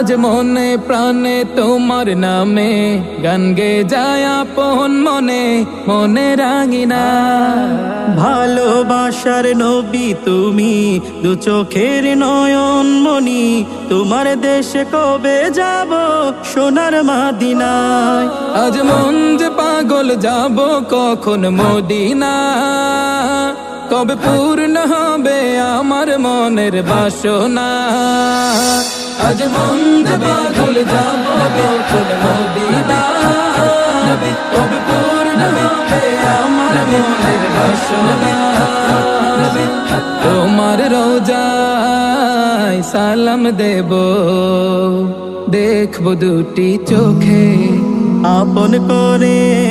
আজ মনে প্রাণে তোমার নামে গান গে যায় আপন মনে মনে রাঙিনা। ভালোবাসার নবী তুমি, দু চোখের নয়ন মনি, তোমার দেশে কবে যাব সোনার মদিনায়। আজ মন যে পাগল যাব কখন মদিনা, কবে পূর্ণ হবে আমার মনের বাসনা। আজ মন যে পাগল যাব কখন মদিনা, কবে পূর্ণ হবে আমার মনের বাসনা। তোমার রোজায় সালাম দেব, দেখব দুটি চোখে আপন করে